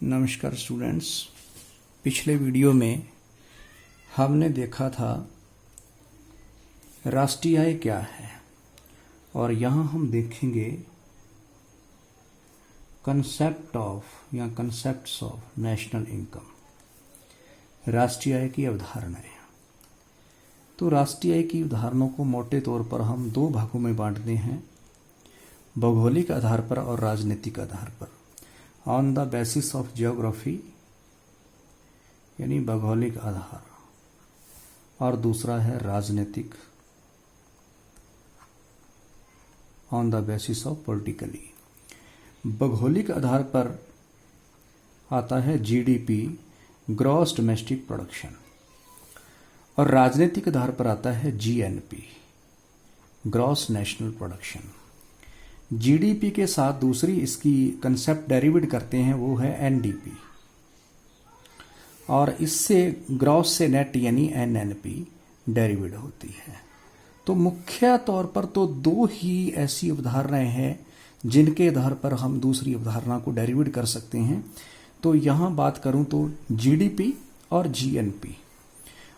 नमस्कार स्टूडेंट्स। पिछले वीडियो में हमने देखा था राष्ट्रीय आय क्या है और यहाँ हम देखेंगे कंसेप्ट ऑफ या कंसेप्ट्स ऑफ नेशनल इनकम, राष्ट्रीय आय की अवधारणाएं। तो राष्ट्रीय आय की उदाहरणों को मोटे तौर पर हम दो भागों में बांटते हैं, भौगोलिक आधार पर और राजनीतिक आधार पर। On the basis of geography यानी भौगोलिक आधार, और दूसरा है राजनीतिक, on the basis of politically. भौगोलिक आधार पर आता है जीडीपी, ग्रॉस डोमेस्टिक प्रोडक्शन, और राजनीतिक आधार पर आता है GNP, gross national production. GDP के साथ दूसरी इसकी कंसेप्ट डेरिवेट करते हैं, वो है एनडीपी, और इससे ग्रॉस से नेट यानी एनएनपी डेरिवेट होती है। तो मुख्य तौर पर तो दो ही ऐसी अवधारणाएं हैं जिनके आधार पर हम दूसरी अवधारणा को डेरिवेट कर सकते हैं। तो यहाँ बात करूँ तो जीडीपी और जीएनपी,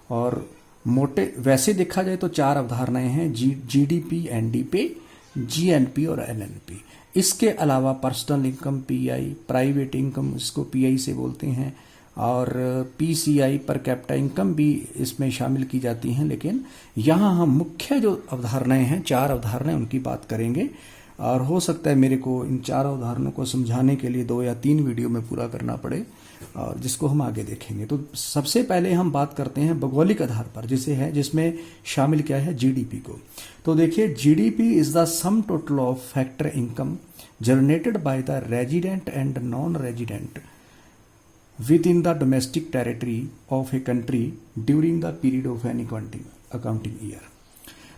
और मोटे वैसे देखा जाए तो चार अवधारणाएं हैं, जीडीपी, एनडीपी, जीएनपी और एनएनपी। इसके अलावा personal income pi, private income इसको पीआई से बोलते हैं, और पीसीआई पर कैपिटा इनकम भी इसमें शामिल की जाती हैं। लेकिन यहाँ हम मुख्य जो अवधारणाएं हैं, चार अवधारणाएं, उनकी बात करेंगे। और हो सकता है मेरे को इन चारों उदाहरणों को समझाने के लिए 2 या 3 वीडियो में पूरा करना पड़े, और जिसको हम आगे देखेंगे। तो सबसे पहले हम बात करते हैं भौगोलिक आधार पर, जिसमें शामिल क्या है, जीडीपी को। तो देखिए, GDP is the sum total of factor income generated by the resident and non resident with in the domestic territory of a country during the period of any accounting year.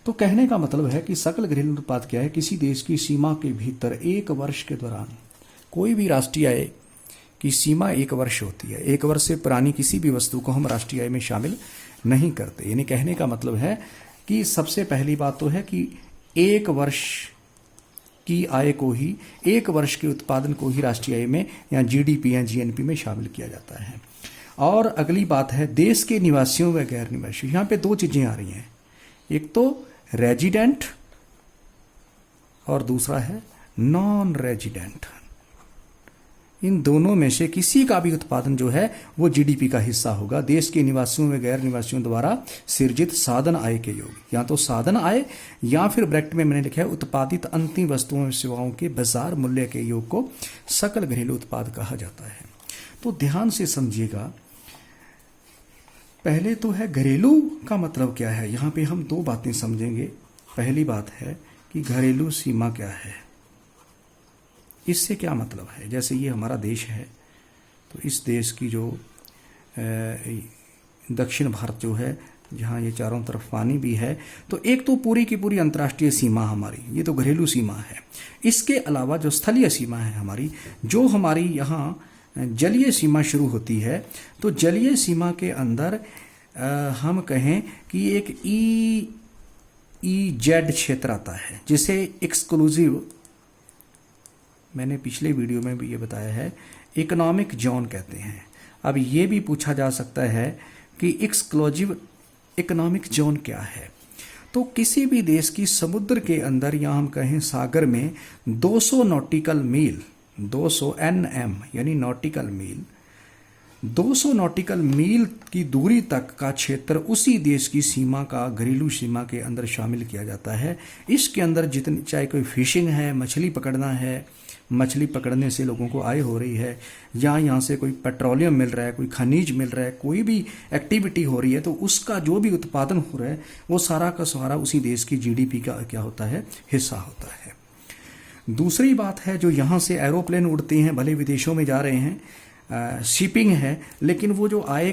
तो कहने का मतलब है कि सकल घरेलू उत्पाद क्या है, किसी देश की सीमा के भीतर एक वर्ष के दौरान कोई भी राष्ट्रीय आय की सीमा 1 वर्ष होती है। 1 वर्ष से पुरानी किसी भी वस्तु को हम राष्ट्रीय आय में शामिल नहीं करते। यानी कहने का मतलब है कि सबसे पहली बात तो है कि 1 वर्ष की आय को ही, 1 वर्ष के उत्पादन को ही राष्ट्रीय आय में या जीडीपी या जीएनपी में शामिल किया जाता है। और अगली बात है देश के निवासियों व गैर निवासियों। यहाँ पे 2 चीजें आ रही हैं, एक तो रेजिडेंट और दूसरा है नॉन रेजिडेंट। इन दोनों में से किसी का भी उत्पादन जो है वो जीडीपी का हिस्सा होगा। देश के निवासियों व गैर निवासियों द्वारा सृजित साधन आय के योग, या तो साधन आय या फिर ब्रैकेट में मैंने लिखा है उत्पादित अंतिम वस्तुओं एवं सेवाओं के बाजार मूल्य के योग को सकल घरेलू उत्पाद कहा जाता है। तो ध्यान से समझिएगा, पहले तो है घरेलू का मतलब क्या है। यहाँ पे हम 2 बातें समझेंगे। पहली बात है कि घरेलू सीमा क्या है, इससे क्या मतलब है। जैसे ये हमारा देश है, तो इस देश की जो दक्षिण भारत जो है, जहाँ ये चारों तरफ पानी भी है, तो एक तो पूरी की पूरी अंतर्राष्ट्रीय सीमा हमारी, ये तो घरेलू सीमा है। इसके अलावा जो स्थलीय सीमा है हमारी, जो हमारी यहाँ जलीय सीमा शुरू होती है, तो जलीय सीमा के अंदर हम कहें कि एक EEZ क्षेत्र आता है, जिसे एक्सक्लूसिव, मैंने पिछले वीडियो में भी ये बताया है, इकोनॉमिक जोन कहते हैं। अब ये भी पूछा जा सकता है कि एक्सक्लूसिव इकोनॉमिक जोन क्या है। तो किसी भी देश की समुद्र के अंदर, या हम कहें सागर में, 200 नॉटिकल मील, 200 NM यानी नॉटिकल मील, 200 नॉटिकल मील की दूरी तक का क्षेत्र उसी देश की सीमा का, घरेलू सीमा के अंदर शामिल किया जाता है। इसके अंदर जितनी, चाहे कोई फिशिंग है, मछली पकड़ना है, मछली पकड़ने से लोगों को आय हो रही है, या यहाँ से कोई पेट्रोलियम मिल रहा है, कोई खनिज मिल रहा है, कोई भी एक्टिविटी हो रही है, तो उसका जो भी उत्पादन हो रहा है वो सारा का सारा उसी देश की जीडीपी का क्या होता है, हिस्सा होता है। दूसरी बात है, जो यहाँ से एरोप्लेन उड़ते हैं, भले विदेशों में जा रहे हैं, शिपिंग है, लेकिन वो जो आय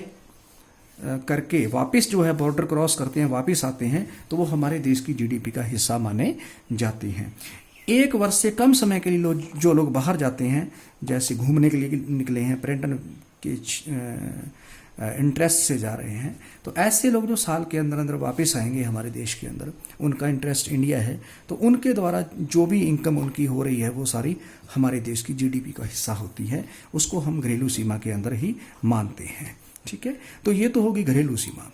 करके वापस जो है बॉर्डर क्रॉस करते हैं, वापस आते हैं, तो वो हमारे देश की जीडीपी का हिस्सा माने जाते हैं। 1 वर्ष से कम समय के लिए जो लोग बाहर जाते हैं, जैसे घूमने के लिए निकले हैं, पर्यटन के इंटरेस्ट से जा रहे हैं। तो ऐसे लोग जो साल के अंदर अंदर वापस आएंगे हमारे देश के अंदर, उनका इंटरेस्ट इंडिया है, तो उनके द्वारा जो भी इनकम उनकी हो रही है वो सारी हमारे देश की जीडीपी का हिस्सा होती है। उसको हम घरेलू सीमा के अंदर ही मानते हैं। ठीक है, तो ये तो होगी घरेलू सीमा।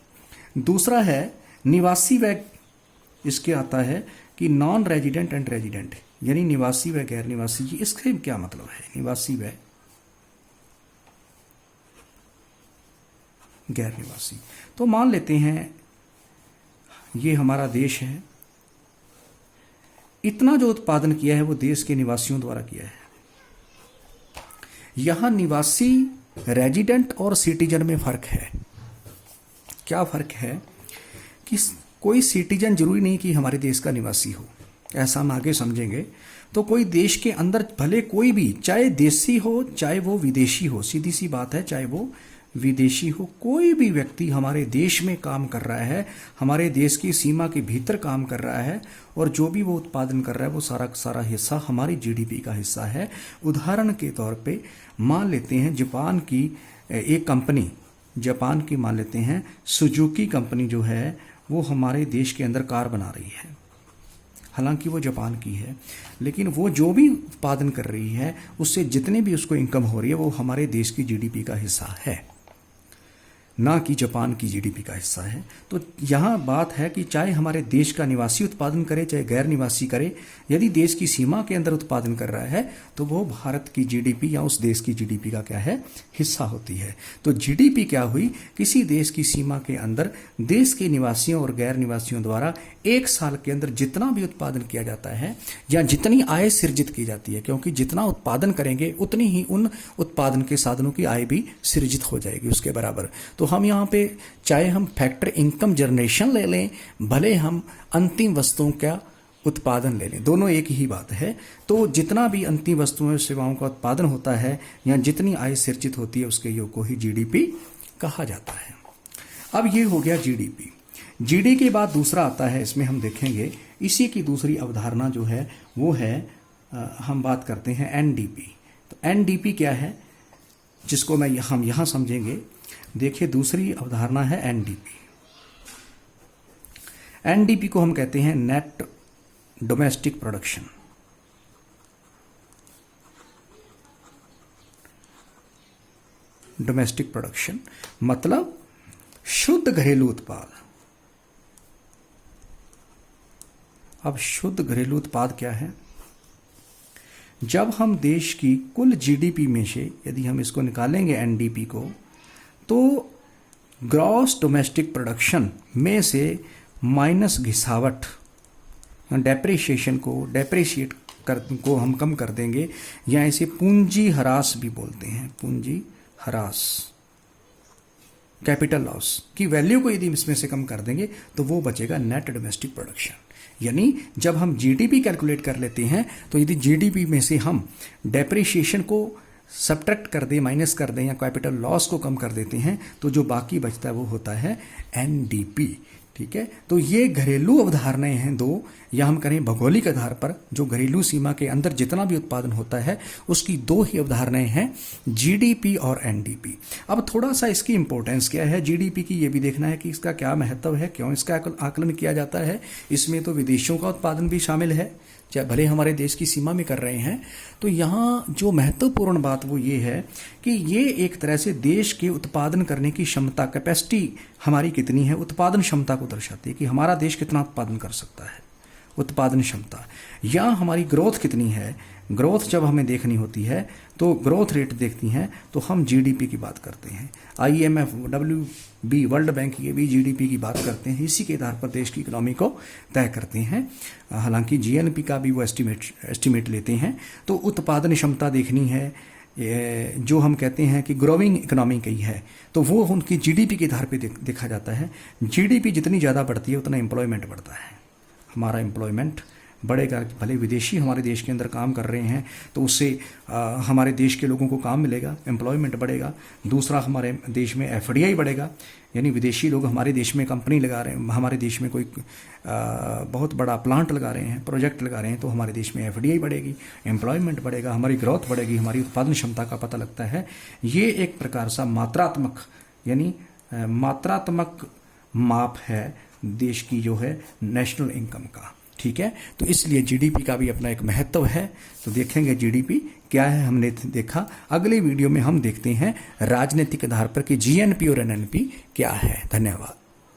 दूसरा है निवासी व, इसके आता है कि नॉन रेजिडेंट एंड रेजिडेंट, यानी निवासी व गैर निवासी। इसके क्या मतलब है? निवासी व गैर निवासी। तो मान लेते हैं ये हमारा देश है, इतना जो उत्पादन किया है वो देश के निवासियों द्वारा किया है। यहां निवासी, रेजिडेंट और सिटीजन में फर्क है। क्या फर्क है कि कोई सिटीजन जरूरी नहीं कि हमारे देश का निवासी हो, ऐसा हम आगे समझेंगे। तो कोई देश के अंदर भले कोई भी, चाहे देशी हो चाहे वो विदेशी हो, सीधी सी बात है, चाहे वो विदेशी हो, कोई भी व्यक्ति हमारे देश में काम कर रहा है, हमारे देश की सीमा के भीतर काम कर रहा है, और जो भी वो उत्पादन कर रहा है वो सारा का सारा हिस्सा हमारी जीडीपी का हिस्सा है। उदाहरण के तौर पे मान लेते हैं जापान की एक कंपनी, जापान की मान लेते हैं सुजुकी कंपनी जो है, वो हमारे देश के अंदर कार बना रही है। हालांकि वो जापान की है, लेकिन वो जो भी उत्पादन कर रही है उससे जितने भी उसको इनकम हो रही है वो हमारे देश की जीडीपी का हिस्सा है, ना कि जापान की जीडीपी का हिस्सा है। तो यहाँ बात है कि चाहे हमारे देश का निवासी उत्पादन करे चाहे गैर निवासी करे, यदि देश की सीमा के अंदर उत्पादन कर रहा है तो वो भारत की जीडीपी या उस देश की जीडीपी का क्या है? हिस्सा होती है। तो जीडीपी क्या हुई? किसी देश की सीमा के अंदर देश के निवासियों और गैर निवासियों द्वारा एक साल के अंदर जितना भी उत्पादन किया जाता है या जितनी आय सृजित की जाती है, क्योंकि जितना उत्पादन करेंगे उतनी ही उन उत्पादन के साधनों की आय भी सृजित हो जाएगी उसके बराबर। तो हम यहाँ पे चाहे हम फैक्टर इनकम जनरेशन ले लें, भले हम अंतिम वस्तुओं का उत्पादन ले लें, दोनों एक ही बात है। तो जितना भी अंतिम वस्तुओं और सेवाओं का उत्पादन होता है या जितनी आय सृजित होती है उसके योग को ही जीडीपी कहा जाता है। अब ये हो गया जीडीपी। जीडी के बाद दूसरा आता है, इसमें हम देखेंगे इसी की दूसरी अवधारणा जो है वो है, हम बात करते हैं एनडीपी। तो एनडीपी क्या है जिसको हम यहां समझेंगे। देखिए दूसरी अवधारणा है एनडीपी। एनडीपी को हम कहते हैं net domestic production. Domestic production मतलब शुद्ध घरेलू उत्पाद। अब शुद्ध घरेलू उत्पाद क्या है? जब हम देश की कुल जीडीपी में से यदि हम इसको निकालेंगे एनडीपी को, तो ग्रॉस डोमेस्टिक प्रोडक्शन में से माइनस घिसावट, डेप्रिसिएशन को हम कम कर देंगे, या इसे पूंजी ह्रास भी बोलते हैं। पूंजी ह्रास, कैपिटल लॉस की वैल्यू को यदि इसमें से कम कर देंगे तो वो बचेगा नेट डोमेस्टिक प्रोडक्शन। यानी जब हम जीडीपी कैलकुलेट कर लेते हैं तो यदि जीडीपी में से हम डेप्रिसिएशन को सब्ट्रैक्ट कर दें, माइनस कर दें, या कैपिटल लॉस को कम कर देते हैं तो जो बाकी बचता है वो होता है एनडीपी। ठीक है, तो ये घरेलू अवधारणाएं हैं दो, या हम करें भौगोलिक आधार पर जो घरेलू सीमा के अंदर जितना भी उत्पादन होता है उसकी दो ही अवधारणाएं हैं, जीडीपी और एनडीपी। अब थोड़ा सा इसकी इंपॉर्टेंस क्या है जीडीपी की, ये भी देखना है कि इसका क्या महत्व है, क्यों इसका आकलन किया जाता है। इसमें तो विदेशों का उत्पादन भी शामिल है, चाहे भले हमारे देश की सीमा में कर रहे हैं। तो यहाँ जो महत्वपूर्ण बात वो ये है कि ये एक तरह से देश के उत्पादन करने की क्षमता, कैपेसिटी हमारी कितनी है, उत्पादन क्षमता को दर्शाती है कि हमारा देश कितना उत्पादन कर सकता है, उत्पादन क्षमता। या हमारी ग्रोथ कितनी है, ग्रोथ जब हमें देखनी होती है तो ग्रोथ रेट देखती हैं तो हम जीडीपी की बात करते हैं। आईएमएफ, डब्ल्यूबी, वर्ल्ड बैंक ये भी जीडीपी की बात करते हैं, इसी के आधार पर देश की इकोनॉमी को तय करते हैं। हालांकि जीएनपी का भी वो एस्टिमेट लेते हैं। तो उत्पादन क्षमता देखनी है, जो हम कहते हैं कि ग्रोइंग इकोनॉमी की है, तो वो उनकी जीडीपी के आधार पर देखा जाता है। जीडीपी जितनी ज़्यादा बढ़ती है उतना एम्प्लॉयमेंट बढ़ता है, हमारा एम्प्लॉयमेंट बढ़ेगा। भले विदेशी हमारे देश के अंदर काम कर रहे हैं तो उससे हमारे देश के लोगों को काम मिलेगा, एम्प्लॉयमेंट बढ़ेगा। दूसरा, हमारे देश में एफडीआई बढ़ेगा, यानी विदेशी लोग हमारे देश में कंपनी लगा रहे हैं, हमारे देश में कोई बहुत बड़ा प्लांट लगा रहे हैं, प्रोजेक्ट लगा रहे हैं, तो हमारे देश में एफडीआई बढ़ेगी, एम्प्लॉयमेंट बढ़ेगा, हमारी ग्रोथ बढ़ेगी, हमारी उत्पादन क्षमता का पता लगता है। ये एक प्रकार सा मात्रात्मक यानी मात्रात्मक माप है देश की जो है नेशनल इनकम का। ठीक है, तो इसलिए जीडीपी का भी अपना एक महत्व है। तो देखेंगे जीडीपी क्या है, हमने देखा। अगले वीडियो में हम देखते हैं राजनीतिक आधार पर कि जीएनपी और एनएनपी क्या है। धन्यवाद।